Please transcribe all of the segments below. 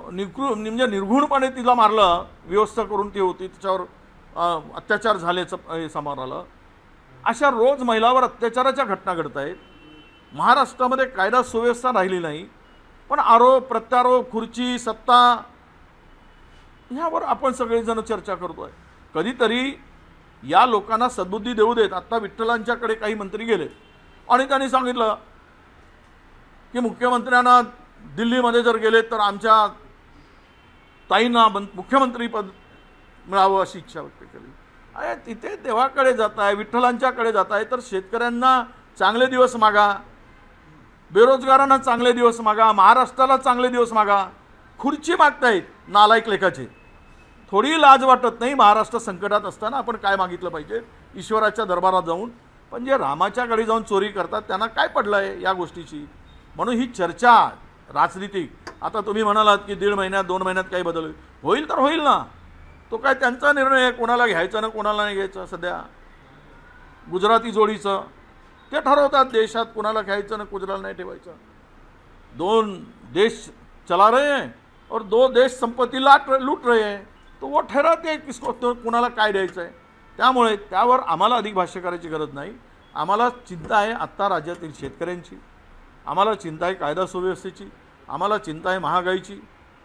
म्हणजे निर्घुणपणे तिला मारलं, व्यवस्था करून ती होती, तिच्यावर अत्याचार झाल्याचं समोर आलं. अशा रोज महिलावर अत्याचाराच्या घटना घडत आहेत. महाराष्ट्रामध्ये कायदा सुव्यवस्था राहिली नाही, पण आरोप प्रत्यारोप, खुर्ची, सत्ता ह्यावर आपण सगळेजण चर्चा करतोय. कधीतरी या लोकांना सद्बुद्धी देऊ देत. आत्ता विठ्ठलांच्याकडे काही मंत्री गेले आणि त्यांनी सांगितलं की मुख्यमंत्र्यांना दिल्लीमध्ये जर गेले तर आमच्या ताईंना मुख्यमंत्रीपद मिळावं अशी इच्छा व्यक्त केली. अरे तिथे देवाकडे जात आहे, विठ्ठलांच्याकडे जात आहे, तर शेतकऱ्यांना चांगले दिवस मागा, बेरोजगारांना चांगले दिवस मागा, महाराष्ट्राला चांगले दिवस मागा. खुर्ची मागतायत नालायक लेखाचे. थोडी लाज वाटत नाही? महाराष्ट्र संकटात असताना आपण काय मागितलं पाहिजे ईश्वराच्या दरबारात जाऊन? पण जे रामाच्या घरी जाऊन चोरी करतात त्यांना काय पडलं आहे या गोष्टीची? म्हणून ही चर्चा राजनीतिक. आता तुम्ही म्हणालात की 1.5 महिन्यात 2 महिन्यात काही बदल होईल तर होईल ना, तो काय त्यांचा निर्णय आहे, कोणाला घ्यायचा ना कोणाला नाही घ्यायचं. सध्या गुजराती जोडीचं ते ठरवतात देशात कोणाला घ्यायचं ना कुणाला नाही ठेवायचं. 2 देश चला रहे हैं और 2 देश संपत्ती लूट रहे हैं, तो वो ठरवते हैं किसको कोणाला काय द्यायचं आहे. त्यामुळे त्यावर आम्हाला अधिक भाष्य करायची गरज नाही. आम्हाला चिंता आहे आत्ता राज्यातील शेतकऱ्यांची, आम्हाला चिंता आहे कायदा सुव्यवस्थेची, आम्हाला चिंता आहे महागाईची,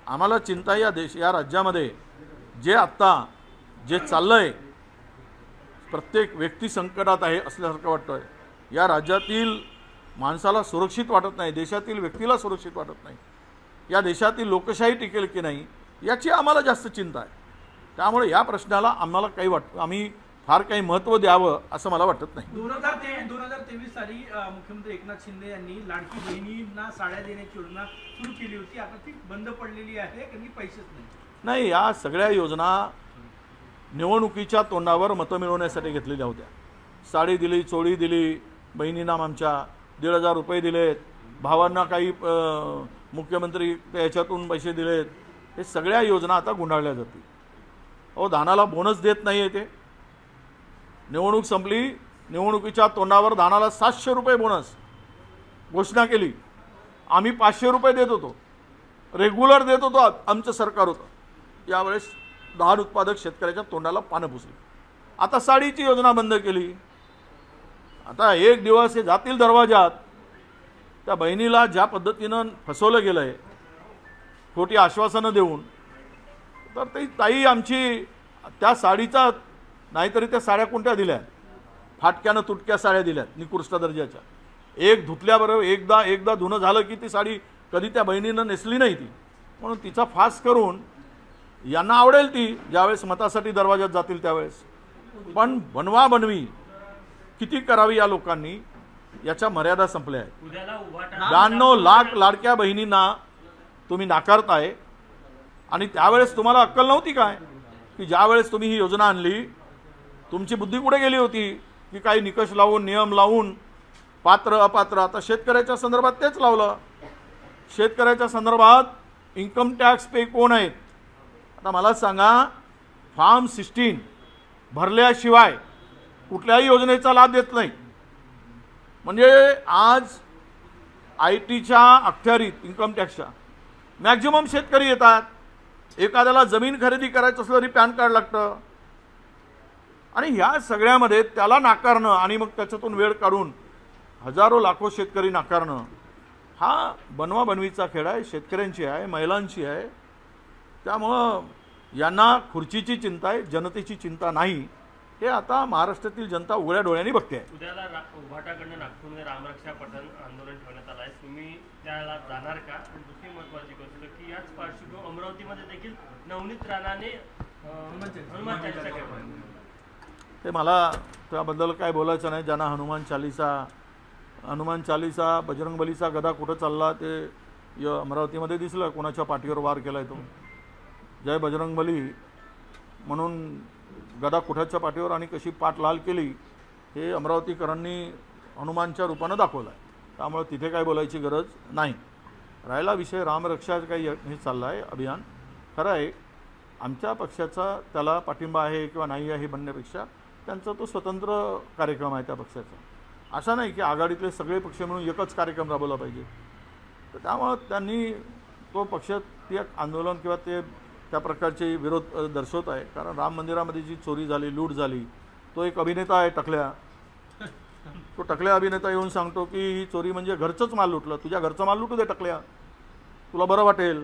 आम्हाला चिंता आहे या राज्यामध्ये जे आत्ता जे चाललं आहे, प्रत्येक व्यक्ती संकटात आहे असल्यासारखं वाटतं आहे. या राज्यातील माणसाला सुरक्षित वाटत नाही, देशातील व्यक्तीला सुरक्षित वाटत नाही, या देशातील लोकशाही टिकेल की नाही याची आम्हाला जास्त चिंता आहे. त्यामुळे या प्रश्नाला आम्हाला आम्ही फार काही महत्त्व द्यावं असं मला वाटत नाही. 2023 साली मुख्यमंत्री एकनाथ शिंदे यांनी लाडकी बहिणींना साड्या देण्याची योजना सुरू केली होती. आता ती बंद पडलेली आहे कारण की पैसेच नाही. या सगळ्या योजना निवडणुकीच्या तोंडावर मतं मिळवण्यासाठी घेतलेल्या होत्या. साडी दिली, चोळी दिली, बहिणींना आमच्या 1,500 रुपये दिलेत, भावांना काही मुख्यमंत्री याच्यातून पैसे दिलेत. हे सगळ्या योजना आता गुंडाळल्या जातील. धानाला बोनस देत नाही आहे ते. निवडणूक संपली, निवडणुकीच्या तोंडावर धानाला 700 रुपये बोनस घोषणा केली. आम्ही 500 रुपये देत होतो, रेग्युलर देत होतो, आमचं सरकार होतं. यावेळेस धान उत्पादक शेतकऱ्याच्या तोंडाला पानं पुसली. आता साडीची योजना बंद केली. आता एक दिवस हे जातील दरवाजात. त्या बहिणीला ज्या पद्धतीनं फसवलं गेलं आहे खोटी आश्वासनं देऊन, तर ती ताई आमची त्या साडीचा नाहीतरी त्या साड्या कोणत्या दिल्या, फाटक्यानं तुटक्या साड्या दिल्यात निकृष्ट दर्जाच्या. एक धुतल्याबरोबर एकदा धुणं झालं की ती साडी कधी त्या बहिणीनं नेसली नाही ती. म्हणून तिचा फास करून यांना आवडेल ती ज्यावेळेस मतासाठी दरवाजात जातील त्यावेळेस. पण बनवी किती करावी या लोकांनी, याच्या मर्यादा संपल्या आहेत. 92 लाख लाडक्या बहिणींना तुम्ही नाकारताय. आणि त्यावेळेस तुम्हाला अक्कल नव्हती काय की ज्यावेळेस तुम्ही ही योजना आणली तुमची बुद्धी कुठे गेली होती की काही निकष लावून नियम लावून पात्र अपात्र. आता शेतकऱ्याच्या संदर्भात तेच लावलं. शेतकऱ्याच्या संदर्भात इन्कम टॅक्स पे कोण आहेत? आता मला सांगा, फॉर्म 16 भरल्याशिवाय कुठल्याही योजनेचा लाभ देत नाही. म्हणजे आज ITच्या अखत्यारीत इन्कम टॅक्सच्या मॅक्झिमम शेतकरी येतात. एखाद्याला जमीन खरेदी करायचं असलं तरी पॅन कार्ड लागतं. आणि ह्या सगळ्यामध्ये त्याला नाकारणं आणि मग त्याच्यातून वेळ काढून हजारो लाखो शेतकरी नाकारणं हा बनवीचा खेळ आहे, शेतकऱ्यांची आहे, महिलांची आहे. त्यामुळं यांना खुर्चीची चिंता आहे, जनतेची चिंता नाही. हे आता महाराष्ट्रातील जनता उघड्या डोळ्यांनी बघते आहे. उद्याला उभाटाकडनं नागपूरमध्ये रामरक्षा पठण आंदोलन ठेवण्यात आलं आहे. तुम्ही त्याला जाणार का? आणि दुसरी महत्त्वाची गोष्ट की याच पार्श्वभूमीवर अमरावतीमध्ये देखील नवनीत राणाने हनुमान चालीसा केली. ते मला त्याबद्दल काय बोलायचं नाही. ज्यांना हनुमान चालीसा बजरंगबलीचा गदा कुठं चालला ते अमरावतीमध्ये दिसलं. कोणाच्या पाठीवर वार केलाय तो जय बजरंगबली म्हणून गदा कुठाच्या पाठीवर आणि कशी पाठ लाल केली हे अमरावतीकरांनी हनुमानच्या रूपानं दाखवलं आहे. त्यामुळे तिथे काय बोलायची गरज नाही. राहिला विषय रामरक्षा काही हे चाललं आहे अभियान. खरं आहे आमच्या पक्षाचा त्याला पाठिंबा आहे किंवा नाही आहे हे म्हणण्यापेक्षा त्यांचा तो स्वतंत्र कार्यक्रम आहे त्या पक्षाचा. असा नाही की आघाडीतले सगळे पक्ष मिळून एकच कार्यक्रम राबवला पाहिजे. तर त्यामुळं त्यांनी तो पक्ष ते आंदोलन किंवा ते त्या प्रकारचे विरोध दर्शवत आहे. कारण राम मंदिरामध्ये जी चोरी झाली, लूट झाली, तो एक अभिनेता आहे टकल्या, तो टकल्या अभिनेता येऊन सांगतो की ही चोरी म्हणजे घरचंच माल लुटलं. तुझ्या घरचं माल लुटू दे टकल्या, तुला बरं वाटेल.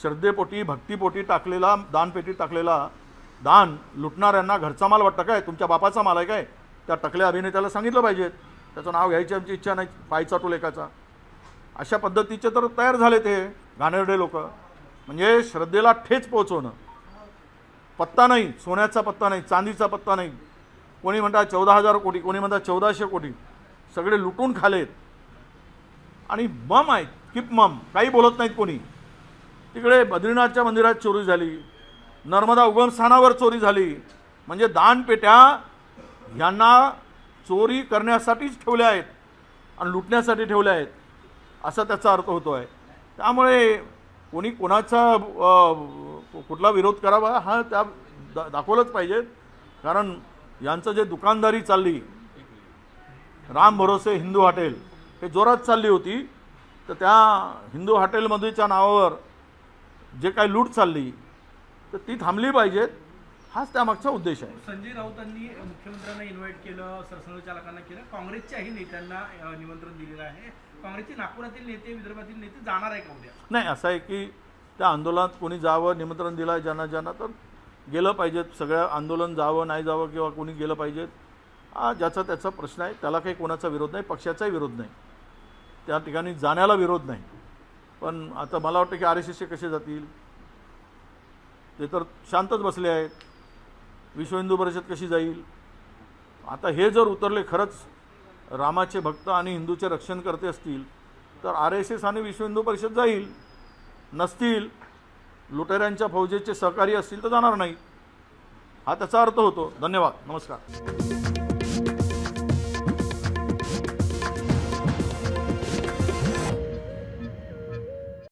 श्रद्धेपोटी भक्तीपोटी टाकलेला दानपेटीत टाकलेला दान लुटणाऱ्यांना घरचा माल वाटतं काय? तुमच्या बापाचा माल आहे काय? त्या टकल्या अभिनेत्याला सांगितलं पाहिजे. त्याचं नाव घ्यायची आमची इच्छा नाही, पाय चाटू लेखाचा. अशा पद्धतीचे तर तयार झाले ते घाणेरडे लोक. म्हणजे श्रद्धेला ठेच पोहोचवणं. पत्ता नाही, सोन्याचा पत्ता नाही, चांदीचा पत्ता नाही. कोणी म्हणतात 14,000 कोटी, कोणी म्हणतात 1400 कोटी, सगळे लुटून खालेत. आणि मम आहेत, किप मम, काही बोलत नाहीत कोणी. तिकडे बद्रीनाथच्या मंदिरात चोरी झाली, नर्मदा उगमस्थानावर चोरी झाली. म्हणजे दानपेट्या यांना चोरी करण्यासाठीच ठेवल्या आहेत आणि लुटण्यासाठी ठेवल्या आहेत, असा त्याचा अर्थ होतो आहे. त्यामुळे कोणी कोणाचा कुठला विरोध करावा हा त्या दाखवलंच पाहिजे. कारण यांचं जे दुकानदारी चालली, राम भरोसे हिंदू हॉटेल, हे जोरात चालली होती. तर त्या हिंदू हॉटेलमध्येच्या नावावर जे काही लूट चालली तर ती थांबली पाहिजेत, हाच त्यामागचा उद्देश आहे. संजय राऊतांनी मुख्यमंत्र्यांना इन्व्हाइट केलं, सरसंघचालकांना केलं, काँग्रेसच्याही नेत्यांना निमंत्रण दिलेलं आहे. काँग्रेसचे नागपुरातील नेते, विदर्भातील नेते जाणार आहे का उद्या? नाही, असं आहे की त्या आंदोलनात कोणी जावं, निमंत्रण दिलं आहे ज्यांना तर गेलं पाहिजेत. सगळं आंदोलन जावं नाही जावं किंवा कोणी गेलं पाहिजेत, हा ज्याचा त्याचा प्रश्न आहे. त्याला काही कोणाचा विरोध नाही, पक्षाचाही विरोध नाही, त्या ठिकाणी जाण्याला विरोध नाही. पण आता मला वाटतं की RSSचे कसे जातील, ते तर शांतच बसले आहेत. विश्व हिंदू परिषद कशी जाईल? आता हे जर उतरले खरंच रामाचे भक्त आणि हिंदूचे रक्षण करते असतील तर RSS आणि विश्व हिंदू परिषद जाईल. नसतील, लुटेऱ्यांच्या फौजेचे सहकारी असतील तर जाणार नाही, हा त्याचा अर्थ होतो. धन्यवाद, नमस्कार.